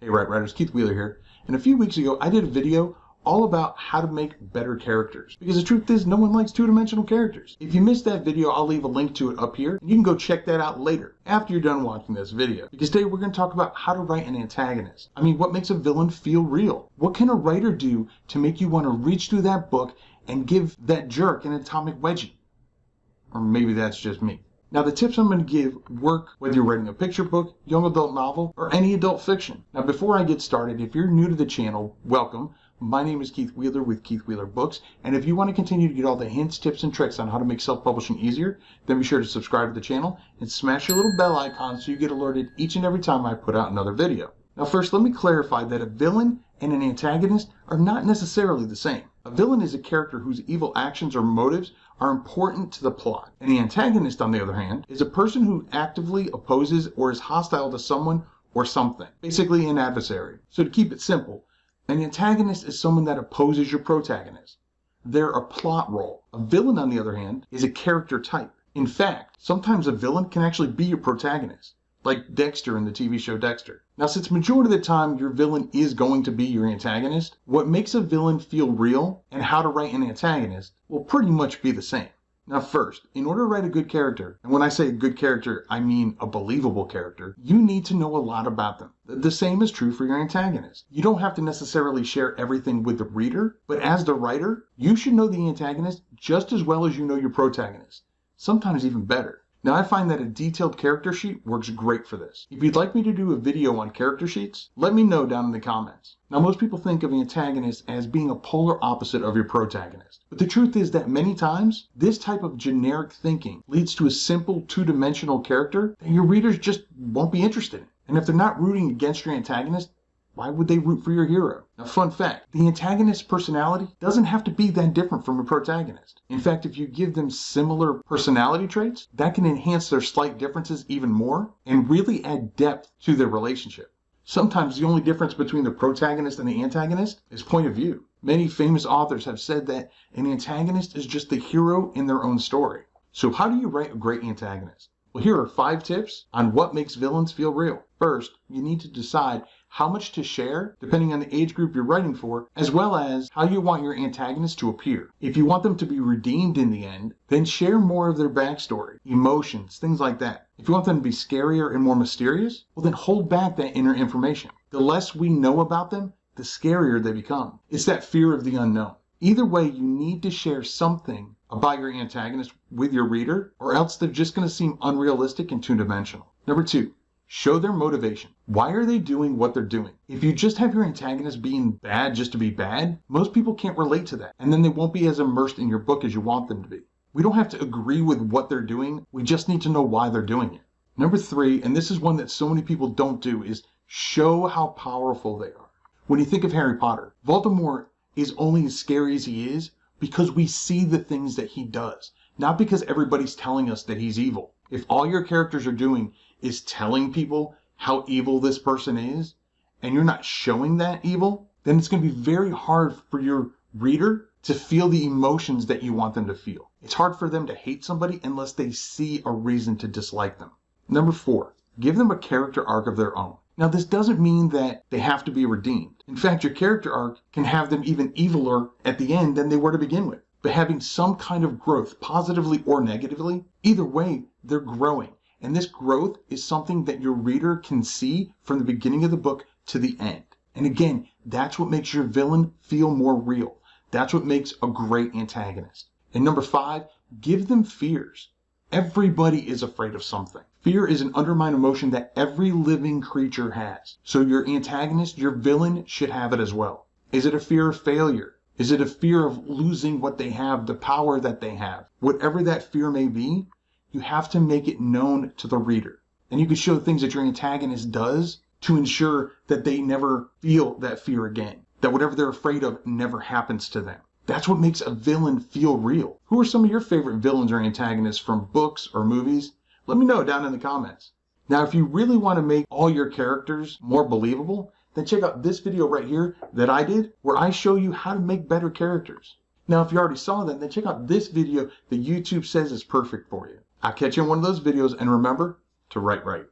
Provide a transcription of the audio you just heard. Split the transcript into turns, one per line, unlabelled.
Hey Right Writers, Keith Wheeler here. And a few weeks ago I did a video all about how to make better characters. Because the truth is, no one likes two-dimensional characters. If you missed that video, I'll leave a link to it up here. And you can go check that out later, after you're done watching this video. Because today we're going to talk about how to write an antagonist. I mean, what makes a villain feel real? What can a writer do to make you want to reach through that book and give that jerk an atomic wedgie? Or maybe that's just me. Now, the tips I'm going to give work whether you're writing a picture book, young adult novel, or any adult fiction. Now, before I get started, if you're new to the channel, welcome. My name is Keith Wheeler with Keith Wheeler Books, and if you want to continue to get all the hints, tips, and tricks on how to make self-publishing easier, then be sure to subscribe to the channel and smash your little bell icon so you get alerted each and every time I put out another video. Now, first, let me clarify that a villain and an antagonist are not necessarily the same. A villain is a character whose evil actions or motives are important to the plot. And the antagonist, on the other hand, is a person who actively opposes or is hostile to someone or something. Basically, an adversary. So to keep it simple, an antagonist is someone that opposes your protagonist. They're a plot role. A villain, on the other hand, is a character type. In fact, sometimes a villain can actually be your protagonist, like Dexter in the TV show Dexter. Now, since majority of the time your villain is going to be your antagonist, what makes a villain feel real and how to write an antagonist will pretty much be the same. Now first, in order to write a good character, and when I say a good character, I mean a believable character, you need to know a lot about them. The same is true for your antagonist. You don't have to necessarily share everything with the reader, but as the writer, you should know the antagonist just as well as you know your protagonist. Sometimes even better. Now, I find that a detailed character sheet works great for this. If you'd like me to do a video on character sheets, let me know down in the comments. Now, most people think of antagonists as being a polar opposite of your protagonist. But the truth is that many times, this type of generic thinking leads to a simple two-dimensional character that your readers just won't be interested in. And if they're not rooting against your antagonist, why would they root for your hero? Now, fun fact, the antagonist's personality doesn't have to be that different from a protagonist. In fact, if you give them similar personality traits, that can enhance their slight differences even more and really add depth to their relationship. Sometimes the only difference between the protagonist and the antagonist is point of view. Many famous authors have said that an antagonist is just the hero in their own story. So how do you write a great antagonist? Well, here are 5 tips on what makes villains feel real. First, you need to decide how much to share, depending on the age group you're writing for, as well as how you want your antagonist to appear. If you want them to be redeemed in the end, then share more of their backstory, emotions, things like that. If you want them to be scarier and more mysterious, well then hold back that inner information. The less we know about them, the scarier they become. It's that fear of the unknown. Either way, you need to share something about your antagonist with your reader, or else they're just going to seem unrealistic and two-dimensional. Number 2. Show their motivation. Why are they doing what they're doing? If you just have your antagonist being bad just to be bad, most people can't relate to that, and then they won't be as immersed in your book as you want them to be. We don't have to agree with what they're doing, we just need to know why they're doing it. Number 3, and this is one that so many people don't do, is show how powerful they are. When you think of Harry Potter, Voldemort is only as scary as he is because we see the things that he does, not because everybody's telling us that he's evil. If all your characters are doing is telling people how evil this person is, and you're not showing that evil, then it's going to be very hard for your reader to feel the emotions that you want them to feel. It's hard for them to hate somebody unless they see a reason to dislike them. Number 4, give them a character arc of their own. Now, this doesn't mean that they have to be redeemed. In fact, your character arc can have them even eviler at the end than they were to begin with. But having some kind of growth, positively or negatively, either way, they're growing. And this growth is something that your reader can see from the beginning of the book to the end. And again, that's what makes your villain feel more real. That's what makes a great antagonist. And number 5, give them fears. Everybody is afraid of something. Fear is an underlying emotion that every living creature has. So your antagonist, your villain, should have it as well. Is it a fear of failure? Is it a fear of losing what they have, the power that they have? Whatever that fear may be, you have to make it known to the reader. And you can show things that your antagonist does to ensure that they never feel that fear again. That whatever they're afraid of never happens to them. That's what makes a villain feel real. Who are some of your favorite villains or antagonists from books or movies? Let me know down in the comments. Now, if you really want to make all your characters more believable, then check out this video right here that I did, where I show you how to make better characters. Now, if you already saw that, then check out this video that YouTube says is perfect for you. I'll catch you in one of those videos, and remember to write right.